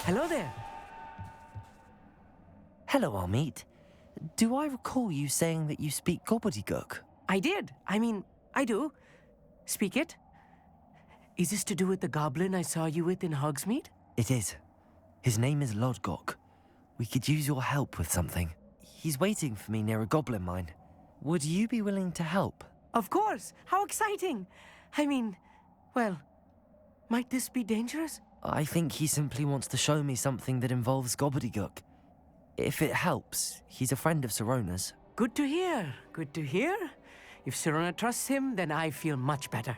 Hello there. Hello, Amit. Do I recall you saying that you speak Gobbledygook? I did. I do. Speak it. Is this to do with the goblin I saw you with in Hogsmeade? It is. His name is Lodgok. We could use your help with something. He's waiting for me near a goblin mine. Would you be willing to help? Of course. How exciting. Well, might this be dangerous? I think he simply wants to show me something that involves Gobbledygook. If it helps, he's a friend of Sirona's. Good to hear. Good to hear. If Sirona trusts him, then I feel much better.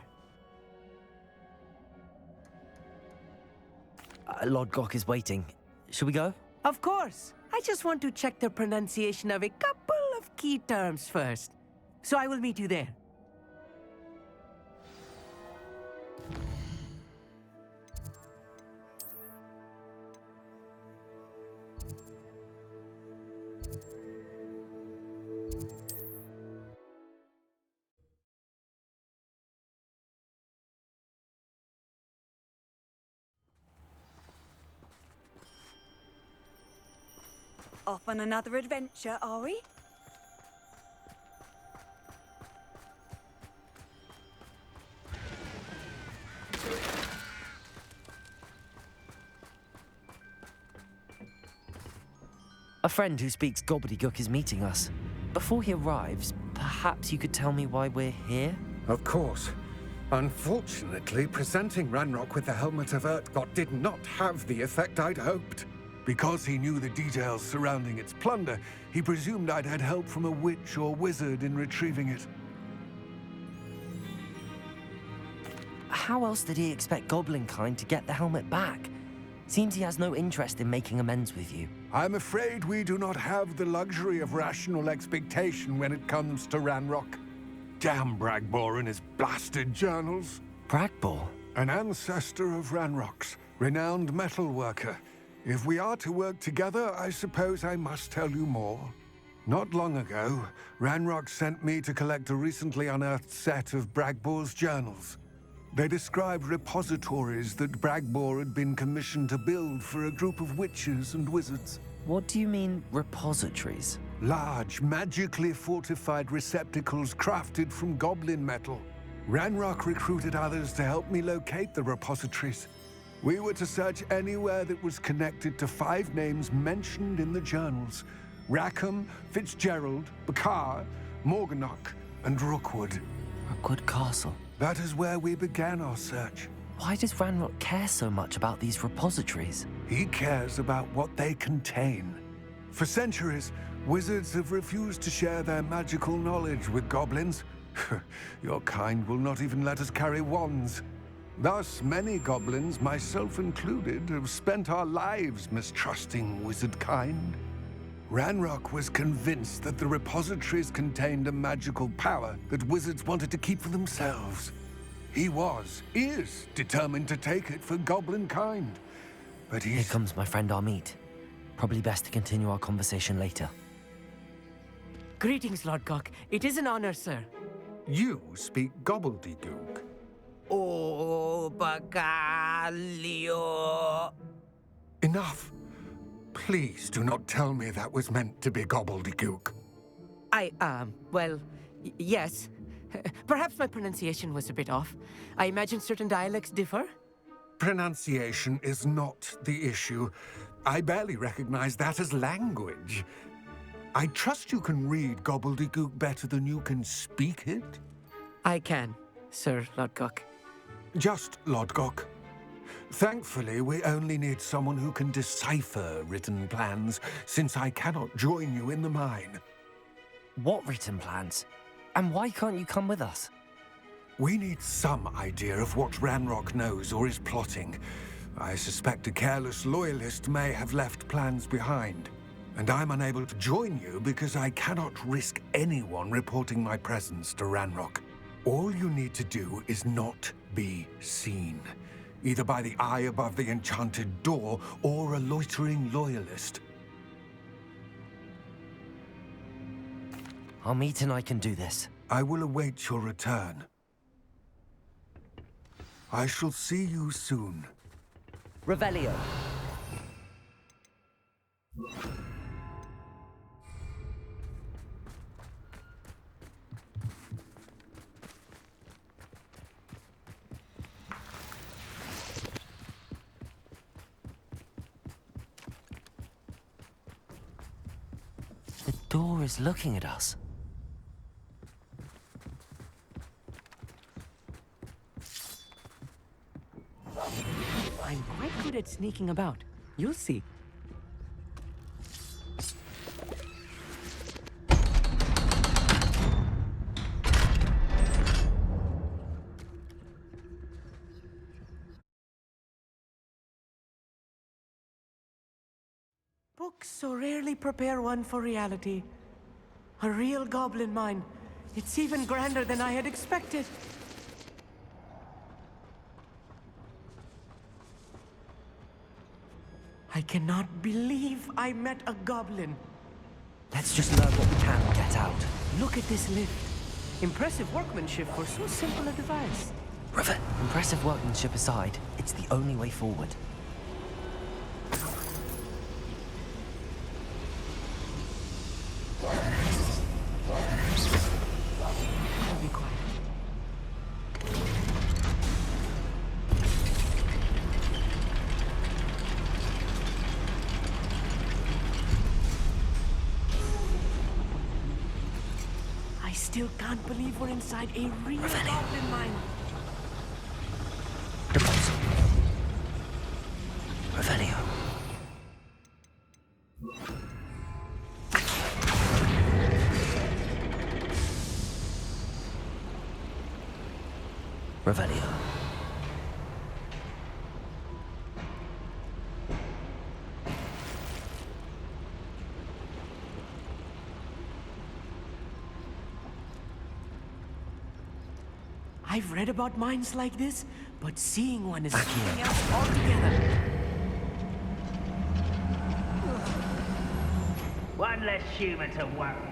Lodgok is waiting. Shall we go? Of course. I just want to check the pronunciation of a couple of key terms first. So I will meet you there. Off on another adventure, are we? A friend who speaks Gobbledygook is meeting us. Before he arrives, perhaps you could tell me why we're here? Of course. Unfortunately, presenting Ranrock with the Helmet of Urtkot did not have the effect I'd hoped. Because he knew the details surrounding its plunder, he presumed I'd had help from a witch or wizard in retrieving it. How else did he expect Goblinkind to get the helmet back? Seems he has no interest in making amends with you. I'm afraid we do not have the luxury of rational expectation when it comes to Ranrock. Damn Bragbor and his blasted journals. Bragbor? An ancestor of Ranrock's, renowned metal worker. If we are to work together, I suppose I must tell you more. Not long ago, Ranrock sent me to collect a recently unearthed set of Bragbor's journals. They described repositories that Bragbor had been commissioned to build for a group of witches and wizards. What do you mean, repositories? Large, magically fortified receptacles crafted from goblin metal. Ranrock recruited others to help me locate the repositories. We were to search anywhere that was connected to 5 names mentioned in the journals: Rackham, Fitzgerald, Bakar, Morganach, and Rookwood. Rookwood Castle. That is where we began our search. Why does Ranrock care so much about these repositories? He cares about what they contain. For centuries, wizards have refused to share their magical knowledge with goblins. Your kind will not even let us carry wands. Thus, many goblins, myself included, have spent our lives mistrusting wizard kind. Ranrock was convinced that the repositories contained a magical power that wizards wanted to keep for themselves. He is determined to take it for goblin kind. But Here comes my friend Amit. Probably best to continue our conversation later. Greetings, Lodgok. It is an honor, sir. You speak Gobbledygook. Oh, Bagalio. Enough. Please do not tell me that was meant to be Gobbledygook. Yes. Perhaps my pronunciation was a bit off. I imagine certain dialects differ. Pronunciation is not the issue. I barely recognize that as language. I trust you can read Gobbledygook better than you can speak it? I can, Sir Lodgok. Just Lodgok. Thankfully, we only need someone who can decipher written plans, since I cannot join you in the mine. What written plans? And why can't you come with us? We need some idea of what Ranrock knows or is plotting. I suspect a careless loyalist may have left plans behind. And I'm unable to join you because I cannot risk anyone reporting my presence to Ranrock. All you need to do is not be seen, either by the eye above the enchanted door or a loitering loyalist. Amit and I can do this. I will await your return. I shall see you soon. Revelio. The door is looking at us. I'm quite good at sneaking about. You'll see. Books so rarely prepare one for reality. A real goblin mine. It's even grander than I had expected. I cannot believe I met a goblin. Let's just learn what we can and get out. Look at this lift. Impressive workmanship for so simple a device. Rivet, impressive workmanship aside, it's the only way forward. I'll be quiet. I still can't believe we're inside a real goblin mine. Deposit. Revelio. Revelio. I've read about mines like this, but seeing one is something else altogether. One less human to worry about.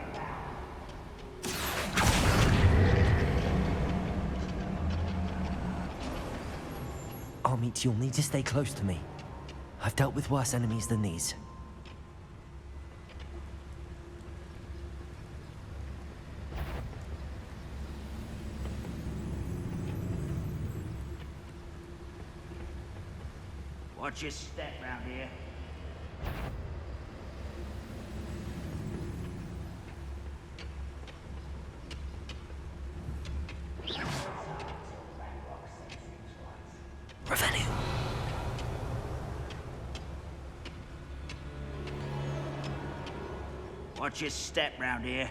Armeet, you'll need to stay close to me. I've dealt with worse enemies than these. Watch your step round here. Revelio. Watch your step round here.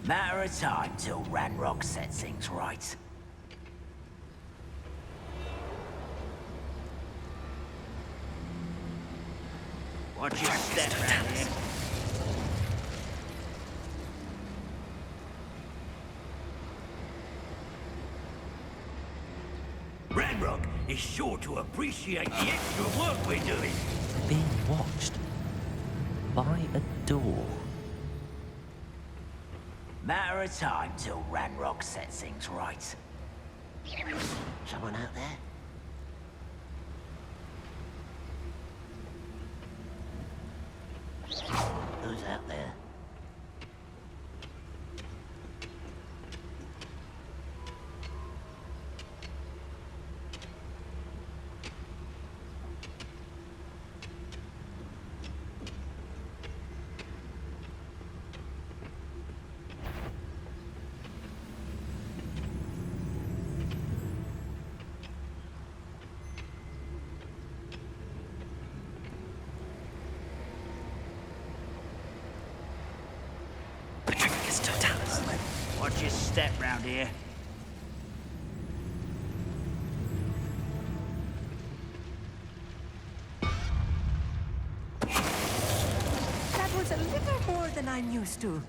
Matter of time till Ranrock sets things right. Watch your step round here. Ranrock is sure to appreciate the extra work we're doing. Being watched by a door. Matter of time till Ranrock sets things right. Someone out there? Who's out there? Watch your step round here. That was a little more than I'm used to.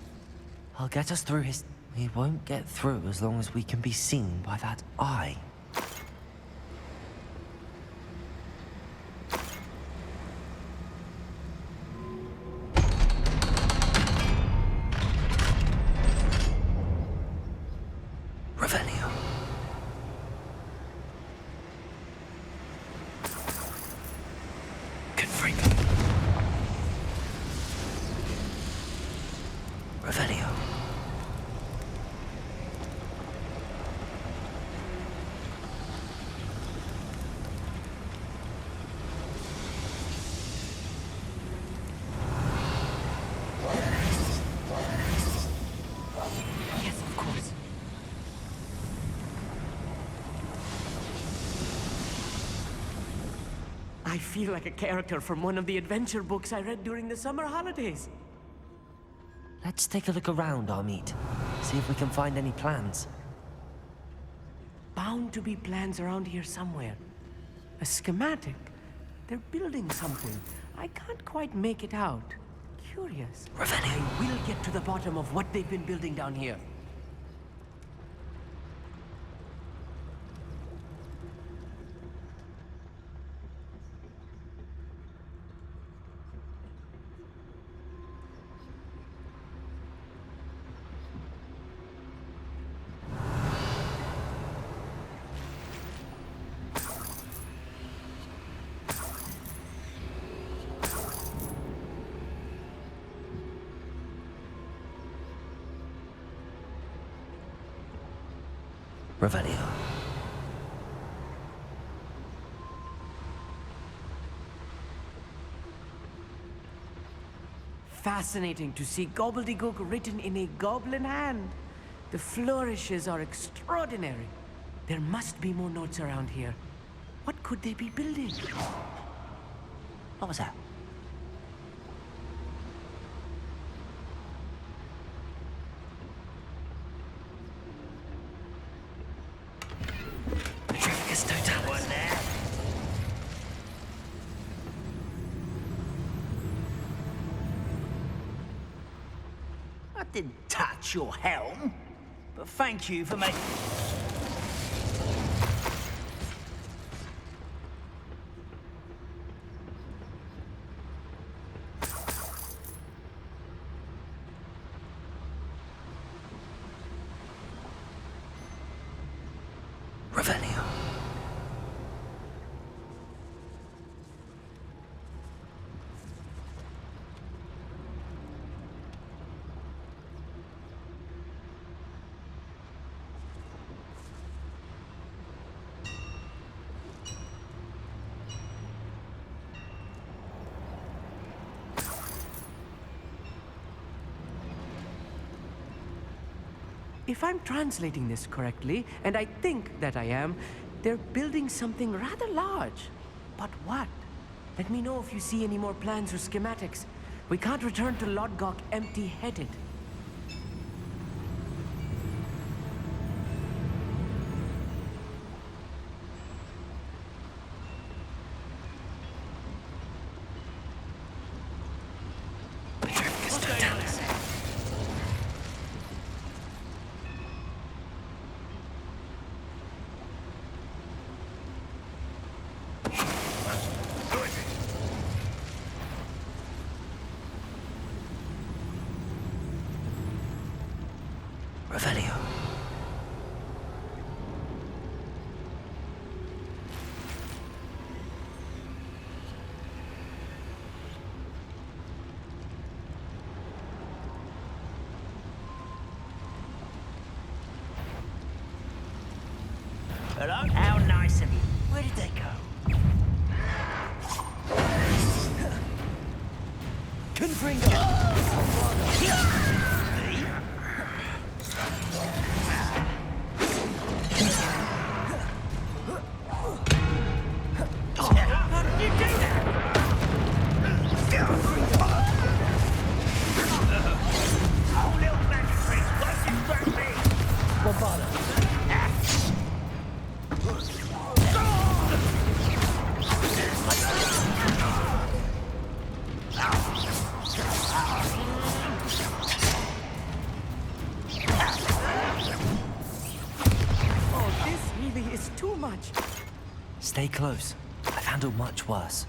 I'll get us through his... We won't get through as long as we can be seen by that eye. Revelio. I feel like a character from one of the adventure books I read during the summer holidays. Let's take a look around, Amit. See if we can find any plans. Bound to be plans around here somewhere. A schematic. They're building something. I can't quite make it out. Curious. Revelio. I will get to the bottom of what they've been building down here. Revelio. Fascinating to see Gobbledygook written in a goblin hand. The flourishes are extraordinary. There must be more notes around here. What could they be building? What was that? I didn't touch your helm, but thank you for making... Revelio. If I'm translating this correctly, and I think that I am, they're building something rather large. But what? Let me know if you see any more plans or schematics. We can't return to Lodgok empty-headed. Revelio. Hello? How nice of you. Where did they go? How did you do that? Oh, little magic tricks, what's in front of me? Oh, this really is too much. Stay close. I've handled much worse.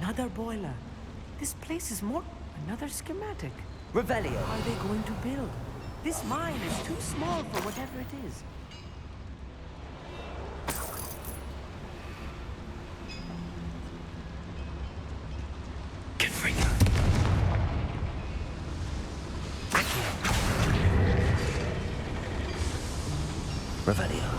Another boiler. This place is more... another schematic. Revelio. Are they going to build? This mine is too small for whatever it is. Confringo. Revelio.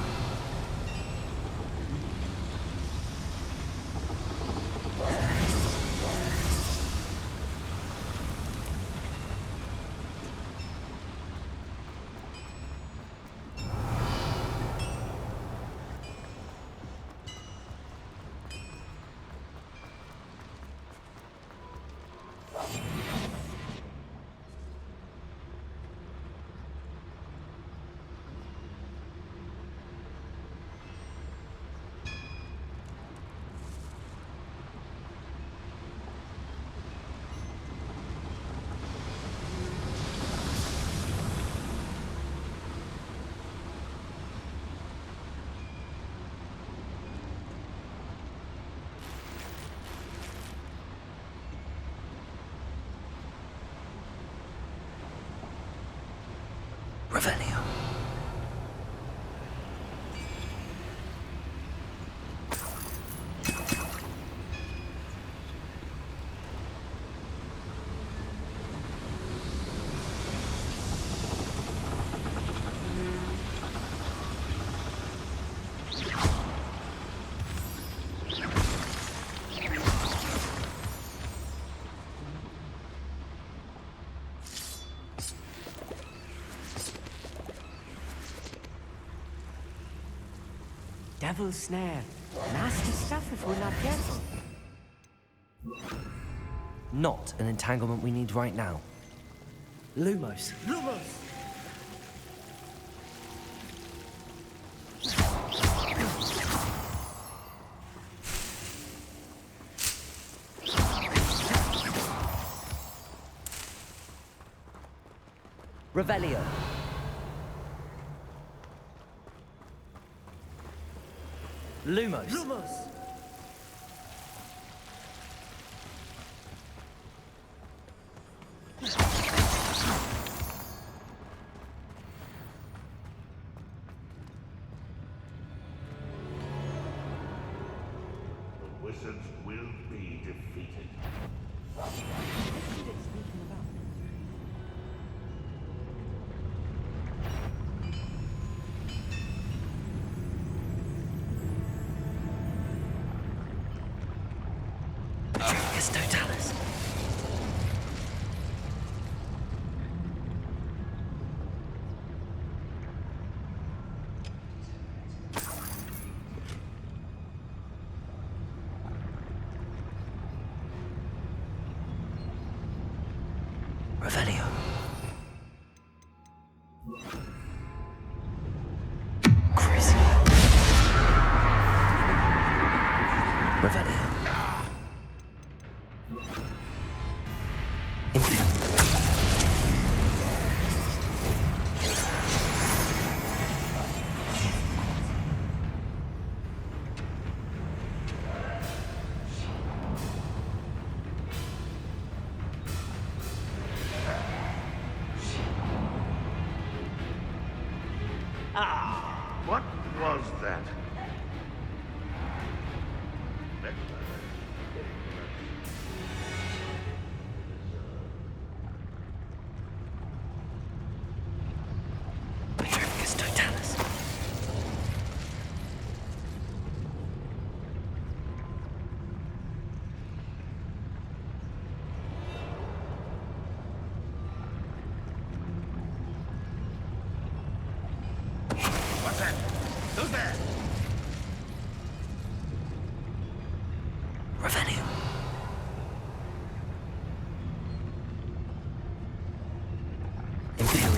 Revelio. Devil's snare. Nasty stuff if we're not careful. Not an entanglement we need right now. Lumos. Lumos! Revelio. Lumos. Lumos! The wizards will be defeated. Petricus Totalis. Revelio. Crazy. Revelio. What was that? Petricus Totalis. What's that? Who's there? Revelio. Imperial.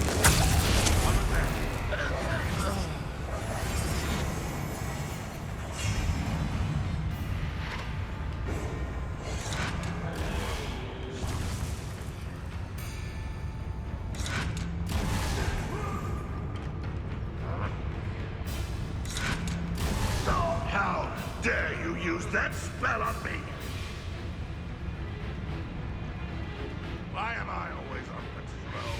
How dare you use that spell on me? Why am I always on patrol?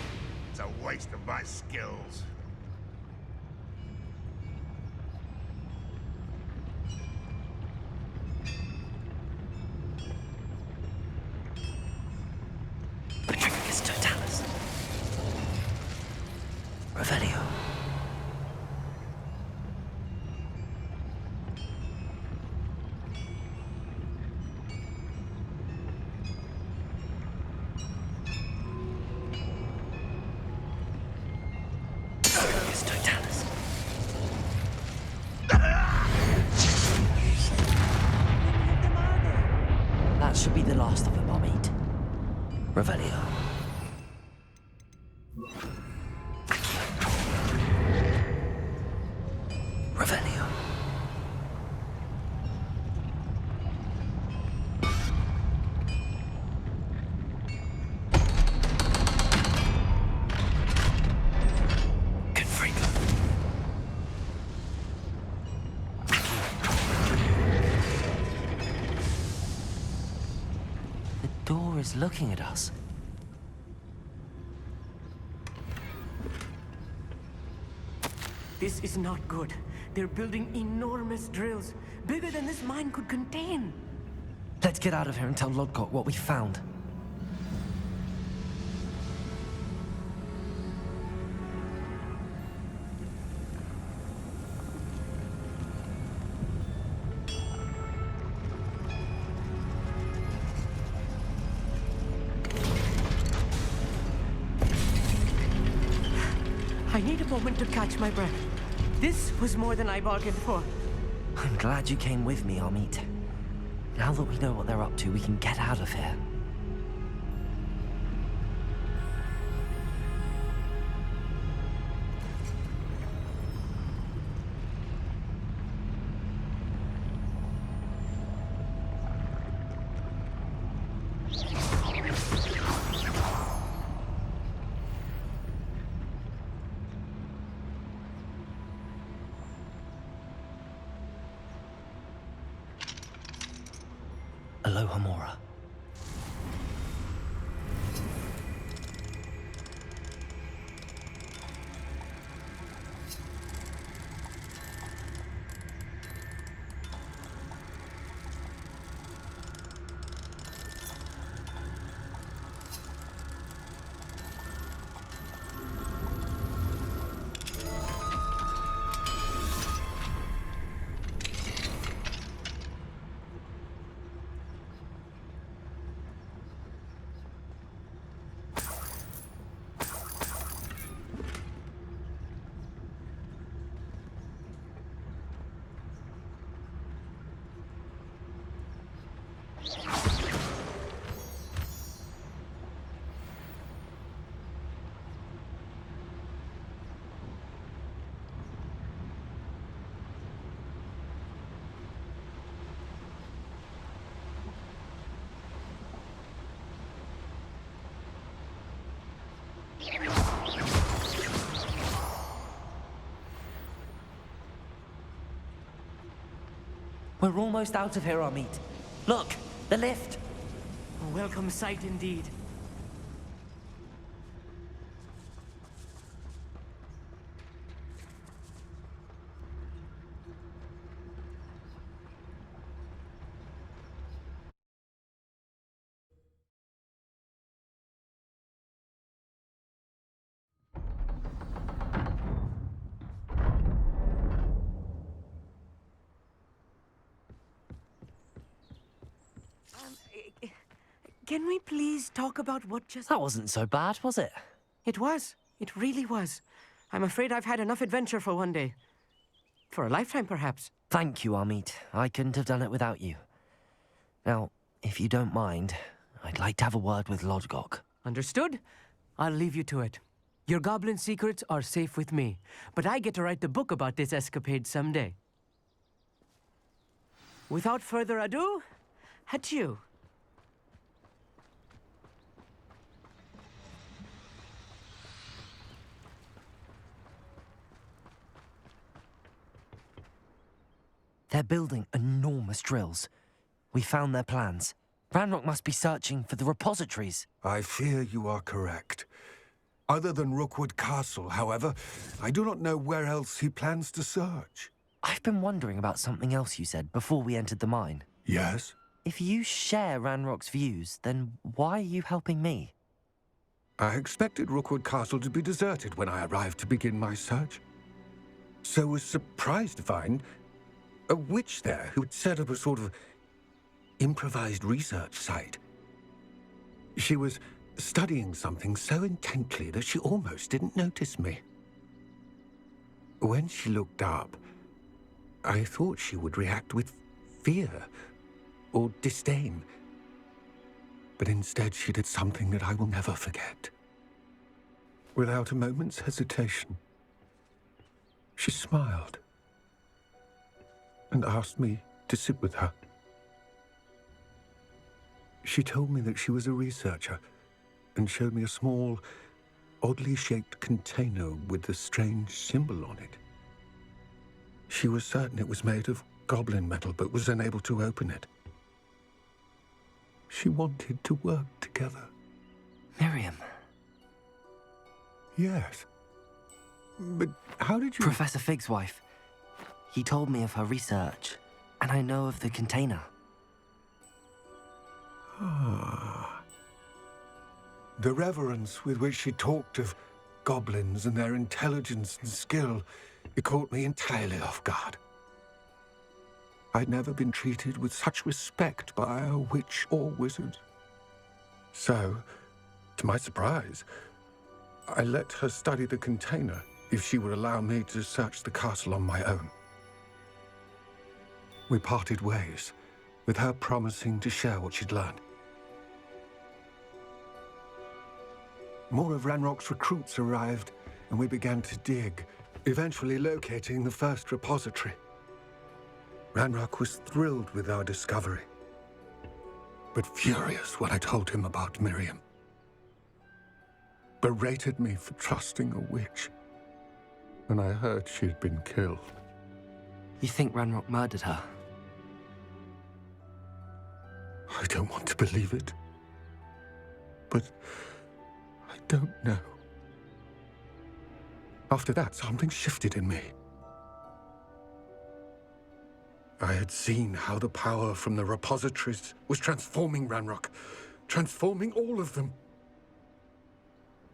It's a waste of my skills. Petricus Totalis. Revelio. Petricus Totalis. That should be the last of them, I'll meet. Revelio. Revelio. Confringo. The door is looking at us. This is not good. They're building enormous drills, bigger than this mine could contain. Let's get out of here and tell Lodgok what we found. I need a moment to catch my breath. This was more than I bargained for. I'm glad you came with me, Amit. Now that we know what they're up to, we can get out of here. Aloha Mora. We're almost out of here, Amit. Look, the lift. A welcome sight indeed. Can we please talk about what just... That wasn't so bad, was it? It was. It really was. I'm afraid I've had enough adventure for one day. For a lifetime, perhaps. Thank you, Amit. I couldn't have done it without you. Now, if you don't mind, I'd like to have a word with Lodgok. Understood? I'll leave you to it. Your goblin secrets are safe with me, but I get to write the book about this escapade someday. Without further ado, adieu. They're building enormous drills. We found their plans. Ranrock must be searching for the repositories. I fear you are correct. Other than Rookwood Castle, however, I do not know where else he plans to search. I've been wondering about something else you said before we entered the mine. Yes? If you share Ranrock's views, then why are you helping me? I expected Rookwood Castle to be deserted when I arrived to begin my search. So was surprised to find a witch there who had set up a sort of improvised research site. She was studying something so intently that she almost didn't notice me. When she looked up, I thought she would react with fear or disdain. But instead she did something that I will never forget. Without a moment's hesitation, she smiled and asked me to sit with her. She told me that she was a researcher and showed me a small, oddly shaped container with a strange symbol on it. She was certain it was made of goblin metal, but was unable to open it. She wanted to work together. Miriam. Yes. But how did you... Professor Fig's wife. He told me of her research, and I know of the container. The reverence with which she talked of goblins and their intelligence and skill, it caught me entirely off guard. I'd never been treated with such respect by a witch or wizard. So, to my surprise, I let her study the container if she would allow me to search the castle on my own. We parted ways, with her promising to share what she'd learned. More of Ranrock's recruits arrived, and we began to dig, eventually locating the first repository. Ranrock was thrilled with our discovery, but furious when I told him about Miriam. Berated me for trusting a witch, and I heard she'd been killed. You think Ranrock murdered her? I don't want to believe it, but I don't know. After that, something shifted in me. I had seen how the power from the repositories was transforming Ranrock, transforming all of them.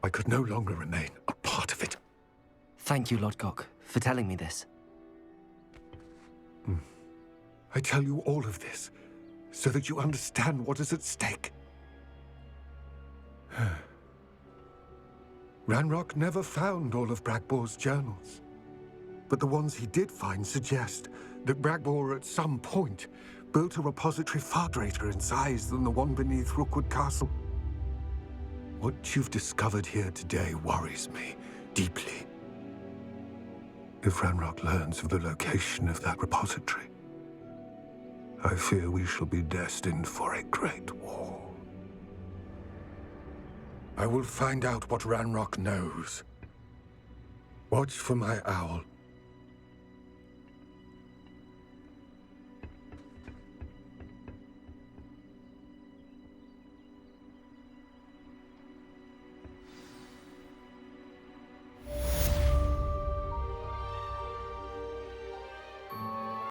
I could no longer remain a part of it. Thank you, Lodgok, for telling me this. I tell you all of this so that you understand what is at stake. Ranrock never found all of Bragbor's journals, but the ones he did find suggest that Bragbor at some point built a repository far greater in size than the one beneath Rookwood Castle. What you've discovered here today worries me deeply. If Ranrock learns of the location of that repository, I fear we shall be destined for a great war. I will find out what Ranrock knows. Watch for my owl.